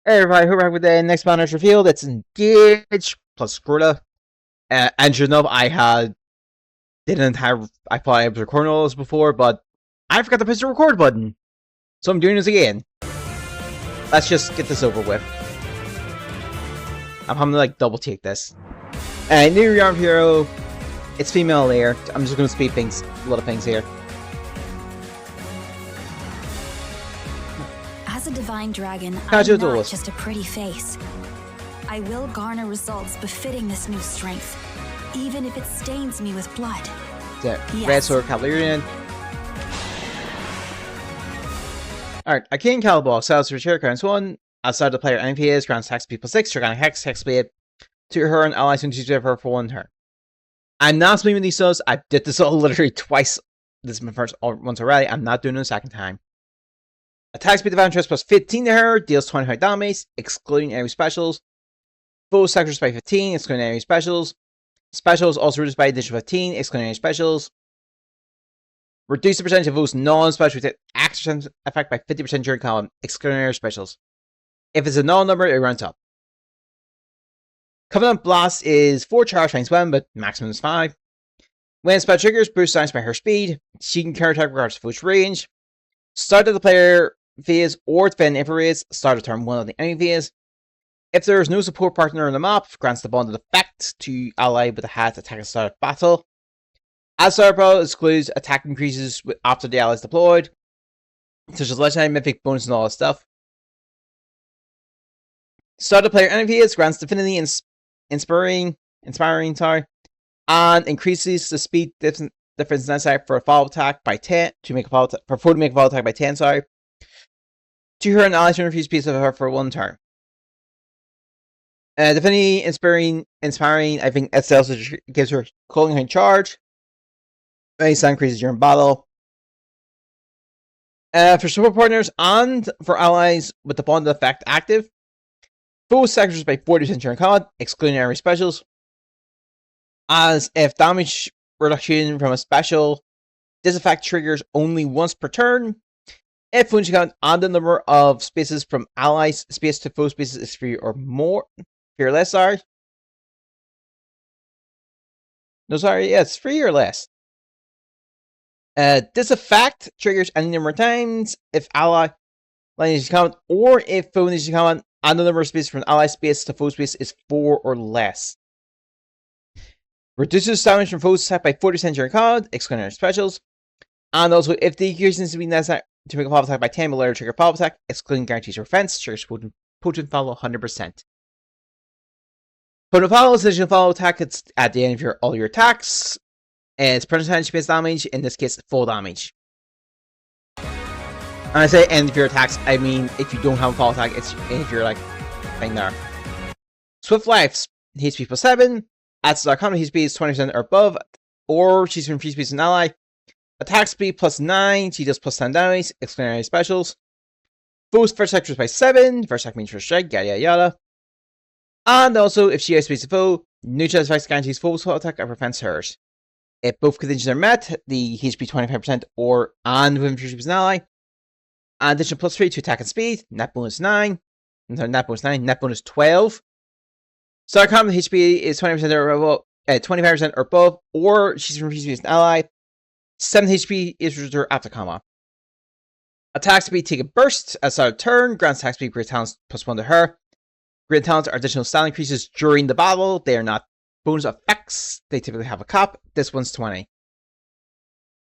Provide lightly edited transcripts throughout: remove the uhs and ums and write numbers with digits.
Hey everybody, we're back with the next manager revealed. It's Engage plus Gróa. And you know, I thought I was recording all this before, but I forgot to push the record button. So I'm doing this again. Let's just get this over with. I'm having to like double take this. New Yarn Hero. It's female layer. I'm just gonna speed things, a lot of things here. As a divine dragon, I'm not just a pretty face. I will garner results befitting this new strength, even if it stains me with blood. Yes. Red Sword Cavalarian. Alright, Arcane Caliber, sells for chair grants 1. Outside the player NPS, grants hex speed plus 6, Dragonic Hex, Hex speed to her and allies when you her for 1 turn. I'm not speaking these subs. I did this all literally twice. This is my first once already. I'm not doing it a second time. Attack speed advantage plus 15 to her, deals 25 damage, excluding enemy specials. Foe sectors by 15, excluding enemy specials. Specials also reduced by additional 15, excluding enemy specials. Reduce the percentage of foes non-special action effect by 50% during column, excluding enemy specials. If it's a null number, it runs up. Covenant Blast is 4 charge times 1, but maximum is 5. When spell triggers, boost science by her speed. She can counter attack regardless of foe's range. Start of the player phase or defend infrared, start of turn 1 of the enemy phase. If there is no support partner on the map, grants the bonded effect to ally with the hat attack at the start of battle. As Star Battle excludes attack increases after the ally is deployed, such as legendary mythic bonus and all that stuff. Start of player enemy phase grants Divinity inspiring, and increases the speed difference necessary for a follow attack by 10 to make a follow for foe to make a follow attack by 10. To her and allies to refuse piece of her for 1 turn. Divinity inspiring. I think itself gives her calling her charge. Base increases during battle. For support partners and for allies with the bonded effect active, foe sectors by 40% during combat, excluding enemy specials. As if damage reduction from a special, this effect triggers only once per turn. If once you count on the number of spaces from allies space to foe spaces is 3 or more, 3 or less, sorry. No, sorry, yeah, it's 3 or less. This effect triggers any number of times if ally needs to count, or if foe needs to count on the number of spaces from ally space to foe space is 4 or less. Reduces damage from foes attack by 40% during combat, excluding their specials. And also, if the increase needs to be necessary to make a follow attack by 10, will later trigger follow attack, excluding guarantees or offense, triggers potent follow 100%. Potent follow is additional follow attack at the end of all your attacks. And it's percentage based damage, in this case, full damage. And I say end of your attacks, I mean if you don't have a follow attack, it's if you're like thing there. Swift Life's HP plus 7. Adds to combat speed is 20% or above, or she's from free speed as an ally. Attack speed plus 9, she does plus 10 damage, excluding specials. Foe's first sectors by 7, first attack means first strike, yada yada yada. And also, if she has space to foe, neutral effects guarantees foe's full attack and prevents hers. If both conditions are met, the HP 25% or and within free speed as an ally. And addition plus 3 to attack and speed, net bonus 9. Net bonus 12. Start combat HP is 20% or above, 25% or above, or she's from free speed as an ally. 7 HP is reserved after combat. Attack speed take a burst at start of turn, grants attack speed great talents plus 1 to her. Great talents are additional stat increases during the battle. They are not bonus effects. They typically have a cap. This one's 20.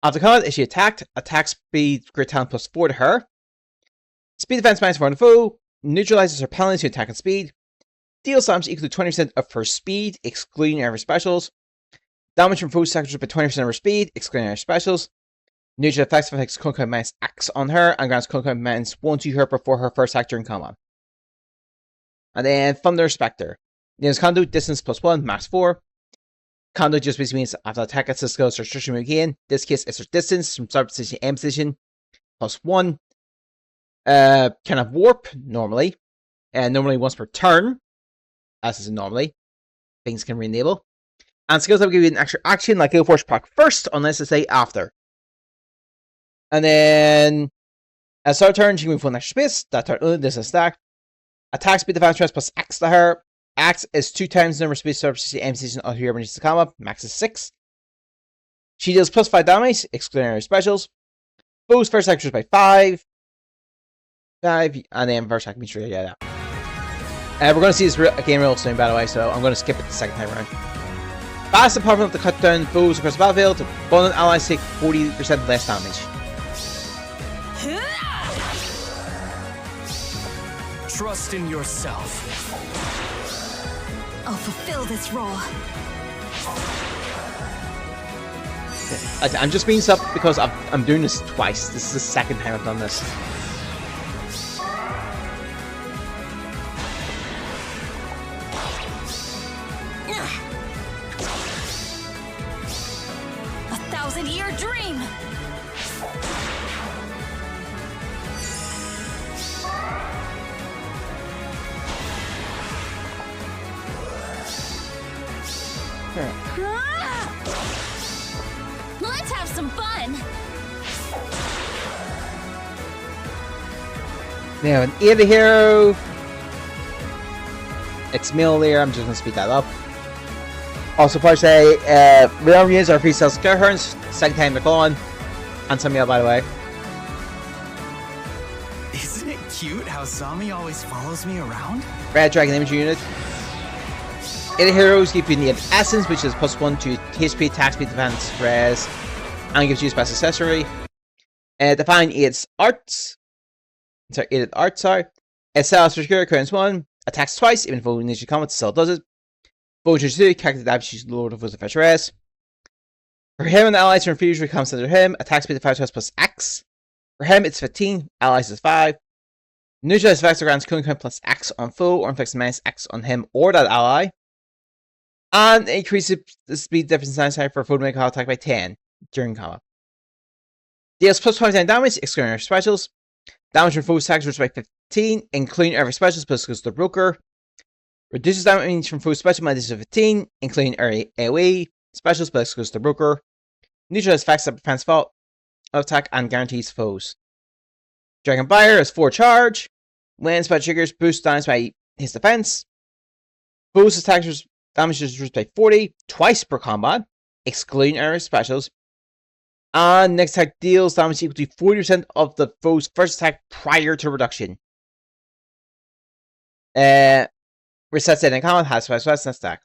After combat, if she attacked, attack speed great talent plus 4 to her. Speed defense minus 4 on the foe. Neutralizes her penalty to attack and speed. Deals damage equal to 20% of her speed, excluding every specials. Damage from foe sectors by 20% of her speed, excluding every specials. Neutral effects affects Conquer minus X on her, and grants Conquer minus 1 to her before her first attack during combat. And then Thunder Spectre. Names Conduit, distance plus 1, max 4. Conduit just basically means after the attack gets the skill start restriction again. In this case, it's her distance from start position to end position plus 1. Kind of warp normally, and normally once per turn. As is normally, things can re-enable. And skills that will give you an extra action, like Gale Force proc first, unless they say after. And then, at start turn, she can move 1 extra space. That turn, this is a stack. Attack speed, defense, stress plus X to her. X is 2 times the number of space surfaces the MC on her emergency combat. Max is 6. She deals plus 5 damage, excluding her specials. Foe's first attack by 5. 5, and then first attack means yeah. We're going to see this game real soon, by the way, so I'm going to skip it the second time around. Fast and powerful enough to cut down foes across the battlefield. To abundant allies take 40% less damage. Trust in yourself. I'll fulfill this role. I'm just being sub because I'm doing this twice. This is the second time I've done this. A 1,000-year dream. Let's have some fun. Now, an 80 hero. It's mill there. I'm just going to speed that up. Also, part say, whenever you use our free sales Scarhorns, second time they're gone. And some by the way. Isn't it cute how Sami always follows me around? Red Dragon Image Unit. 80 heroes give you the essence, which is +1 to HP, attack speed, defense, res, and gives you a special accessory. Define its arts. Sorry, its arts are. It sells for secure, currents 1, attacks twice, even if it needs to combat, still does it. Vulture 2, character damage, she's Lord of the Fetch res. For him and allies from future comes under him, attack speed, defense, plus X. For him, it's 15, allies is 5. Neutralize effects grants cooling count plus X on foe, or inflicts minus X on him or that ally. And increases the speed difference necessary for foe to make a attack by 10 during combat. Deals plus 29 damage, excluding her specials. Damage from foes attacks reduced by 15, including every specials plus goes to the broker. Reduces damage from foes special by 15, including every AoE specials plus goes to the broker. Neutralize effects that prevents fall of attack and guarantees foes. Dragon Buyer has 4 charge. When special triggers, boost damage by his defense. Foes attacks damage is reduced by 40, twice per combat, excluding area specials. And next attack deals damage equal to 40% of the foe's first attack prior to reduction. Resets it in combat, has special next attack.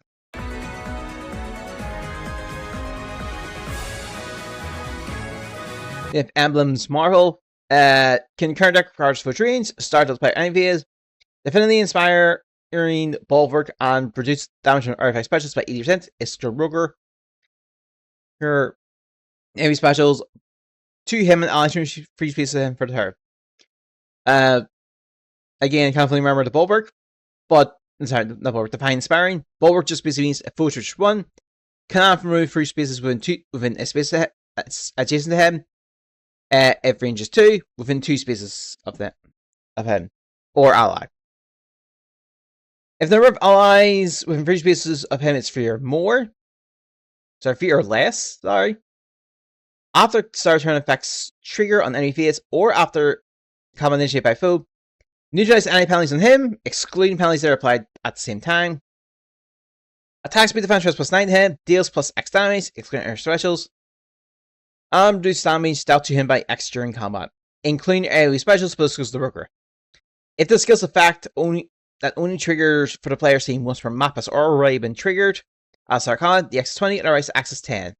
If Emblems Marvel, can current deck cards for dreams, start to play enemies, definitely inspiring bulwark and reduce damage from artifact specials by 80%. It's the Roger. Her enemy specials to him and allies free space of him for the turn. Again, can't fully remember the bulwark, but sorry, not bulwark, define inspiring. Bulwark just basically means a foe search 1 cannot remove free spaces within a space adjacent to him. If range is 2, within 2 spaces of him or ally. If the number of allies within 3 spaces of him is 3 or more, sorry, 3 or less, sorry. After start turn effects trigger on enemy fates or after combat initiated by foe, neutralize any penalties on him, excluding penalties that are applied at the same time. Attack speed defense plus 9 to him, deals plus X damage, excluding air specials. And reduce damage dealt to him by X during combat, including AoE specials plus goes to the broker. If the skill's effect only triggers for the player seen once per map has already been triggered, as Sarkhan, the X is 20, otherwise X is 10.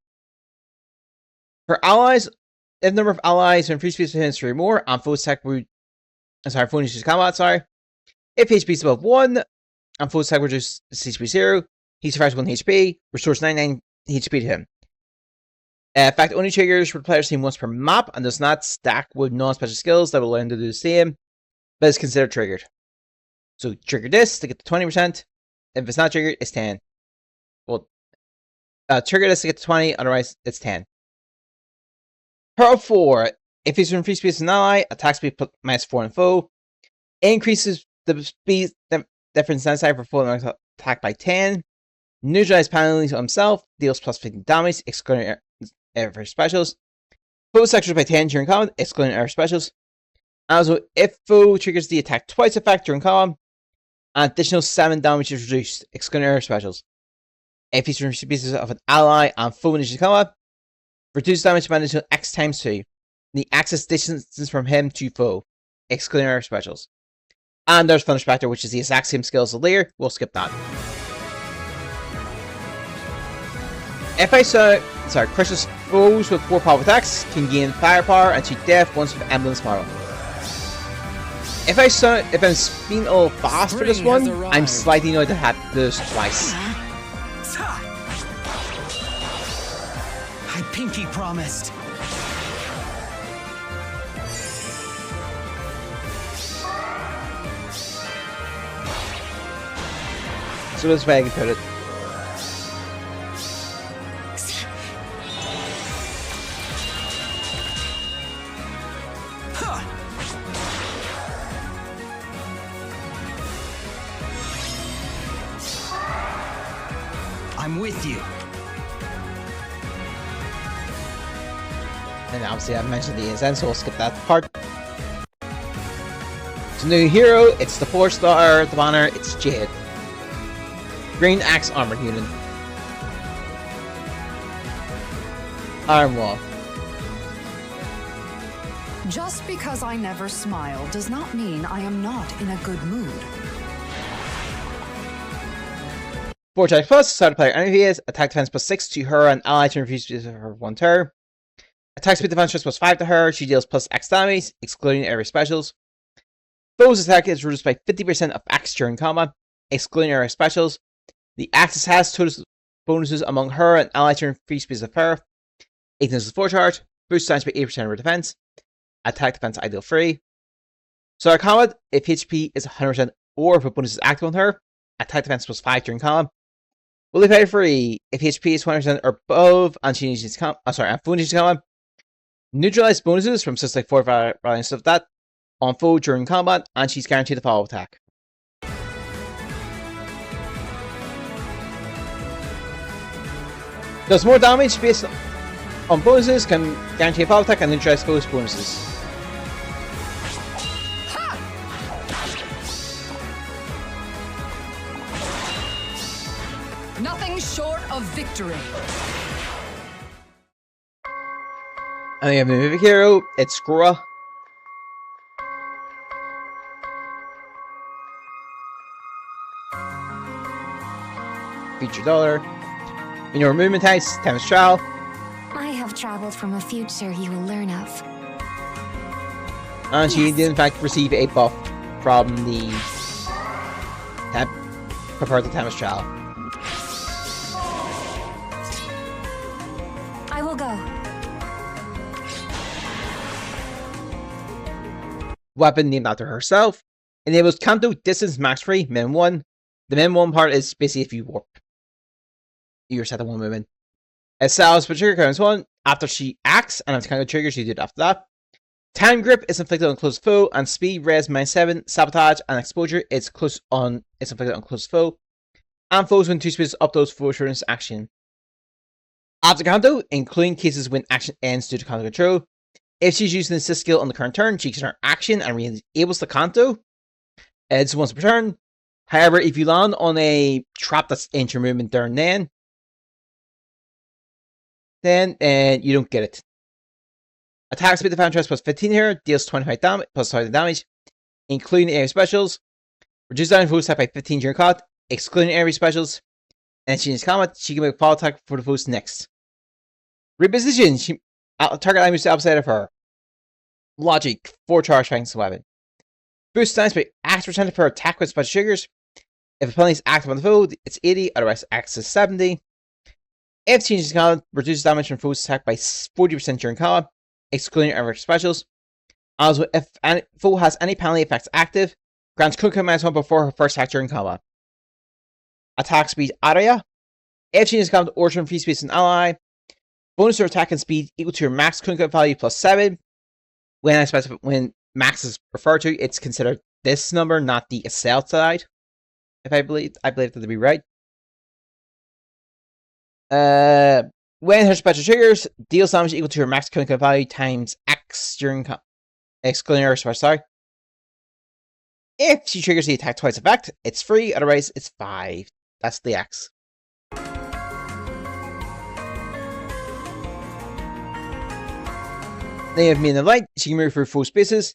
For allies, if the number of allies in free space within 3 or more, and foe attack foe initiates combat, If HP is above 1, and foe attack reduces HP 0, he survives 1 HP, restores 99 HP to him. Fact only triggers for the player seen once per map and does not stack with non-special skills that will allow him to do the same, but is considered triggered. So trigger this to get to 20%. If it's not triggered, it's 10. Well, trigger this to get to 20, otherwise it's 10. Pearl 4. If he's in free space as an ally, attack speed minus 4 on foe. Increases the speed difference necessary for foe attack by 10. Neutralize penalties on himself. Deals plus 15 damage, excluding air specials. Foe sectors by 10 during combat, excluding air specials. Also, if foe triggers the attack twice effect during combat, An additional 7 damage is reduced, excluding area specials. If he's from pieces of an ally and full initiative combat, reduce damage by an additional X times 2. The axis distance from him to foe, excluding area specials. And there's Thunder Spectre, which is the exact same skill as the layer. We'll skip that. If I crushes foes with 4 power attacks, can gain firepower and cheat death once with emblems model. If I'm speeding a little fast for this one, I'm slightly annoyed to have this twice. I pinky promised. So this way I can put it. I'm with you. And obviously I mentioned the ESN, so we'll skip that part. It's a new hero, it's the 4-star, the banner, it's Jade. Green Axe Armor Unit. Arm Wall. Just because I never smile does not mean I am not in a good mood. 4 charge plus, start player enemy is attack defense plus 6 to her and ally to refuse to her 1 turn. Attack speed defense plus 5 to her, she deals plus X damage, excluding area specials. Foe's attack is reduced by 50% of X during combat, excluding area specials. The axis has total bonuses among her and ally turn free speeds of her. 18 is 4 charge, boost damage by 8% of her defense. Attack defense ideal free. Start combat, if HP is 100% or if a bonus is active on her, attack defense plus 5 during combat. Will be paid free if HP is 20% or above and she needs to and full needs to combat. Neutralize bonuses from systems like Fortify and stuff like that on foe during combat, and she's guaranteed a follow attack. Does more damage based on bonuses, can guarantee a follow attack and neutralize foe's bonuses. Nothing short of victory. And we have a movie hero, it's Gróa. Feature dollar. In your movement types, tempest trial. I have traveled from a future you will learn of. And she did in fact receive a buff from the compared to tempest trial. I will go. Weapon named after herself. Enables Kanto distance max free, min 1. The min 1 part is basically if you warp. You're set to 1 movement. It sells for trigger counts 1 after she acts, and if Kanto triggers, you do it after that. Time grip is inflicted on close foe, and speed res -7. Sabotage and exposure is inflicted on close foe. And foes when 2 speeds up those foe turns action. After Kanto, including cases when action ends due to Kanto control. If she's using the assist skill on the current turn, she can start action and re-enables the Kanto. It's once per turn. However, if you land on a trap that's in your movement there and then you don't get it. Attack speed defense plus 15 here, deals 25 damage plus 20 damage, including area specials. Reduce damage foe attack by 15 during combat, excluding area specials. And she needs combat, she can make a follow attack for the foes next. Reposition, target enemy to the opposite of her. Logic, 4 charge strength weapon. Boost damage by 8% per attack with special triggers. If a penalty is active on the foe, it's 80, otherwise acts as 70. If changes combat, reduces damage from foe's attack by 40% during combat, excluding area specials. Also, if any foe has any penalty effects active, grants Kunkka -1 before her first attack during combat. Attack speed area. If changes combat, order free space an ally. Bonus to attack and speed equal to your max Kunkka value plus 7. When max is referred to, it's considered this number, not the assault side. If I believe that to be right. When her special triggers, deals damage equal to her max Kunkka value times X during excluding her sorry. If she triggers the attack twice effect, it's free, otherwise it's 5. That's the X. Then you have Mean of Light. She can move through full spaces.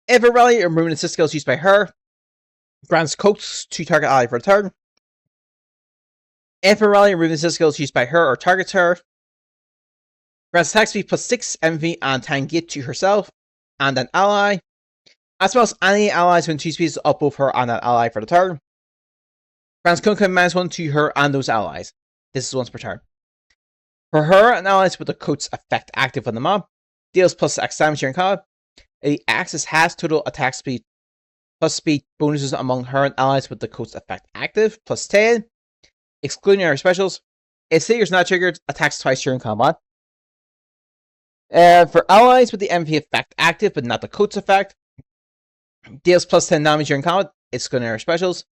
If a rally or movement assist skill is used by her, grants coats to target ally for a turn. If a rally or movement assist skill is used by her or targets her, grants attack speed +6, MP, and time gate to herself and an ally, as well as any allies when 2 speeds up both her and an ally for the turn. Grants counter -1 to her and those allies. This is once per turn. For her and allies with the coat's effect active on the mob, deals +X damage during combat. The axis has total attack speed plus speed bonuses among her and allies with the coat's effect active, +10, excluding her specials. If Seeker's not triggered, attacks twice during combat. For allies with the MP effect active but not the coat's effect, deals +10 damage during combat, excluding her specials.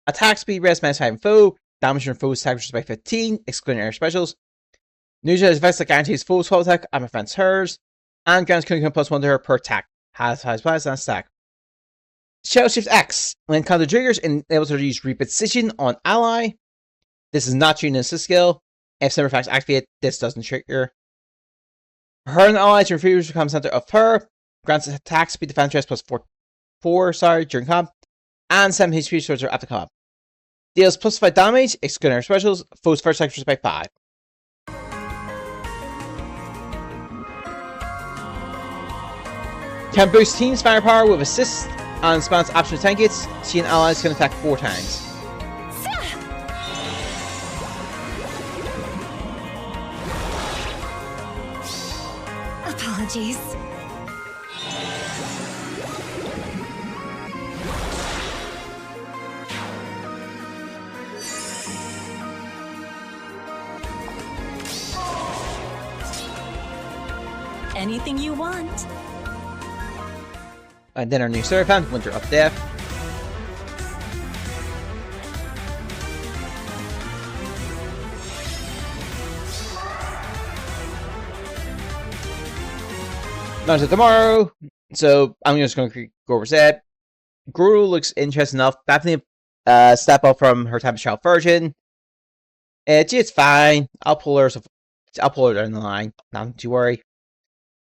Attack speed rest -5 foe, damage from foes attack by 15, excluding her specials. Neutralizes effects that guarantees foe's fall attack and prevents hers, and grants Kunkan +1 to her per attack. Has plus and stack. Shell Shift X. When counter triggers, enables her to use Reposition on ally. This is not tuned in assist skill. If similar effects activate, this doesn't trigger. Her and allies refuse to become center of her. Grants attack speed defense rest +4 during combat, and 7 HP towards her after combat. Deals +5 damage, excluding her specials. Foe's first attack by 5. Can boost team's firepower with assist and spans optional tank hits. She and allies can attack 4 times. Apologies. Anything you want. And then our new Seraphim, Winter of Death. Not until tomorrow. So I'm just going to go over that. Gróa looks interesting enough. Definitely a step up from her Tempest Child version. It's fine. I'll pull her down the line. Not to worry.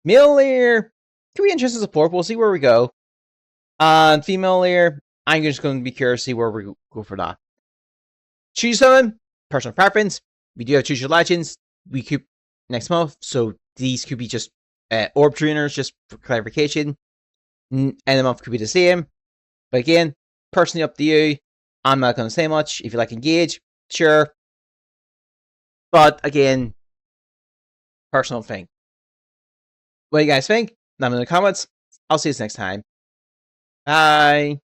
Mjolnir could be interesting support. We'll see where we go. And female layer, I'm just going to be curious to see where we go for that. Choose someone, personal preference. We do have Choose Your Legends. We could next month, so these could be just orb trainers, just for clarification. And the month could be the same. But again, personally up to you. I'm not going to say much. If you like Engage, sure. But again, personal thing. What do you guys think? Let me know in the comments. I'll see you next time. Bye.